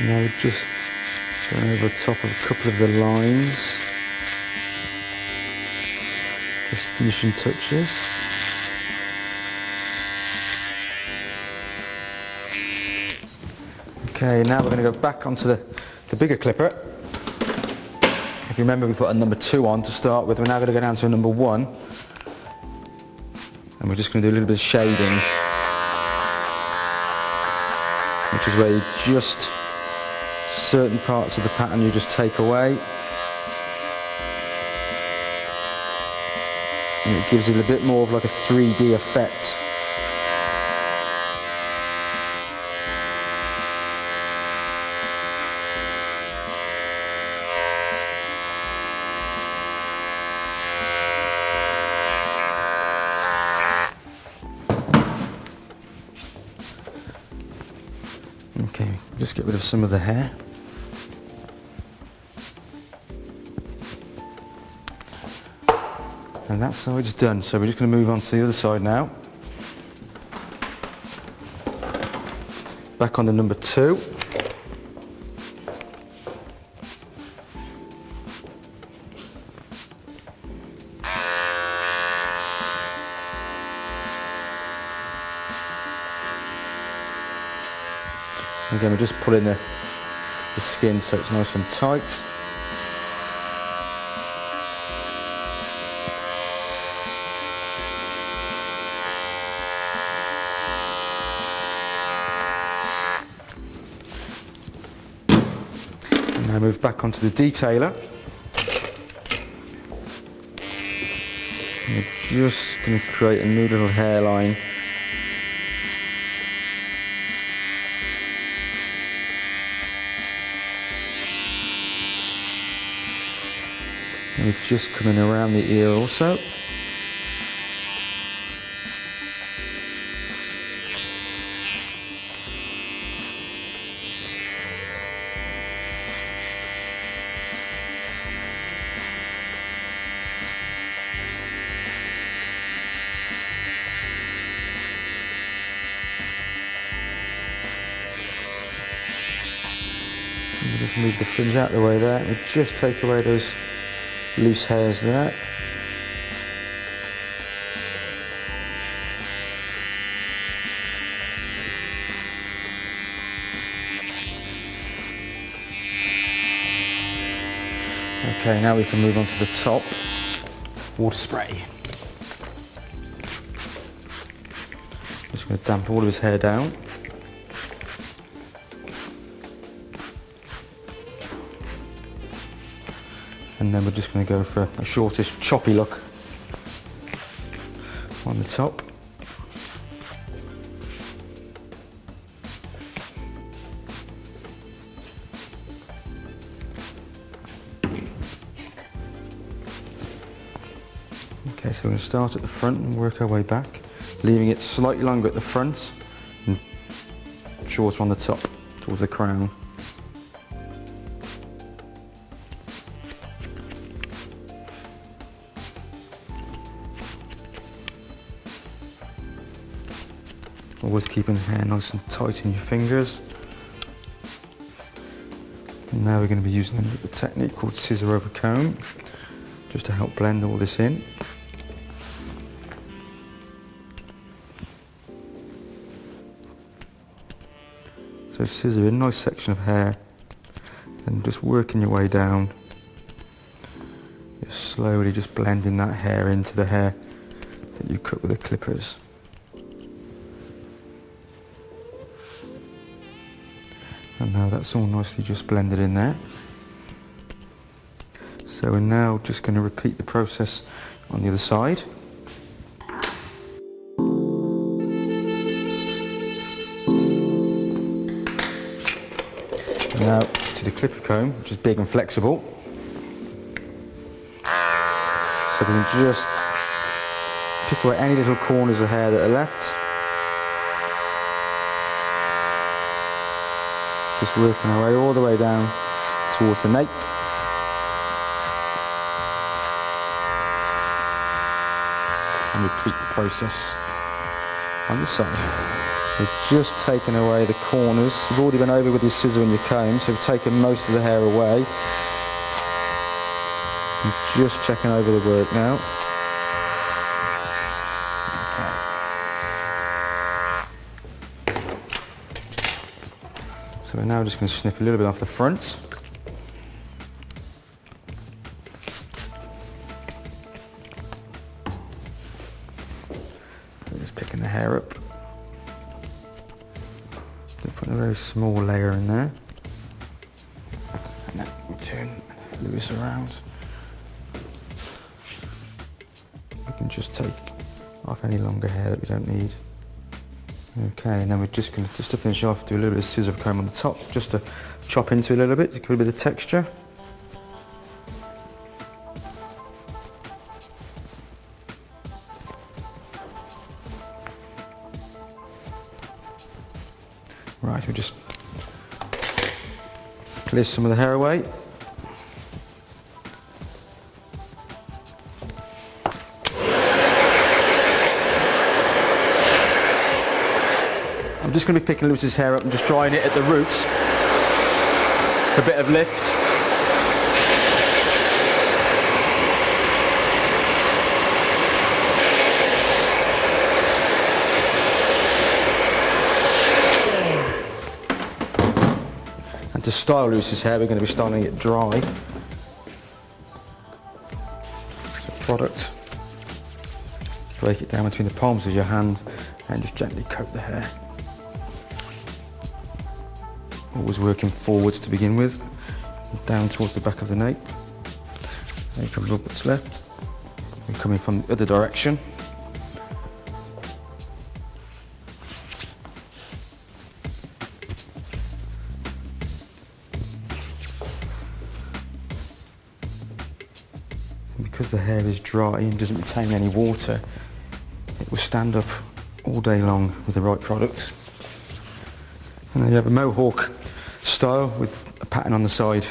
Now we're just going over the top of a couple of the lines. Just finishing touches. Okay, now we're going to go back onto the bigger clipper. If you remember, we put a number 2 on to start with. We're now going to go down to a number 1. And we're just going to do a little bit of shading. Which is where you just, certain parts of the pattern you just take away. And it gives it a bit more of like a 3D effect. Okay, just get rid of some of the hair. And that side's done, so we're just going to move on to the other side now. Back on the number 2. Again, we're just pulling the skin so it's nice and tight. And now move back onto the detailer. And we're just going to create a new little hairline. And we're just coming around the ear also. And just move the fringe out the way there. We just take away those loose hairs there. Okay, now we can move on to the top. Water spray. Just going to damp all of his hair down. And then we're just going to go for a shortish, choppy look on the top. Okay, so we're going to start at the front and work our way back, leaving it slightly longer at the front and shorter on the top, towards the crown. Always keeping the hair nice and tight in your fingers. And now we're going to be using a technique called scissor over comb, just to help blend all this in. So scissor a nice section of hair and just working your way down. Just slowly just blending that hair into the hair that you cut with the clippers. And now that's all nicely just blended in there. So we're now just going to repeat the process on the other side. And now to the clipper comb, which is big and flexible. So we can just pick away any little corners of hair that are left. Just working our way all the way down towards the nape. And repeat the process on this side. We've just taken away the corners. You've already been over with your scissor and your comb, so we've taken most of the hair away. I'm just checking over the work now. Okay. So we're now just going to snip a little bit off the front. So just picking the hair up. Putting a very small layer in there. And then we turn Lewis around. We can just take off any longer hair that we don't need. Okay, and then we're just going to, just to finish off, do a little bit of scissor comb on the top, just to chop into a little bit to give a bit of texture. Right, we just clear some of the hair away. I'm just going to be picking Lewis's hair up and just drying it at the roots for a bit of lift. And to style Lewis's hair, we're going to be styling it dry. So product, break it down between the palms of your hand and just gently coat the hair. Always working forwards to begin with, down towards the back of the nape. There comes up what's left. We're coming from the other direction. And because the hair is dry and doesn't retain any water, it will stand up all day long with the right product. And then you have a mohawk style with a pattern on the side.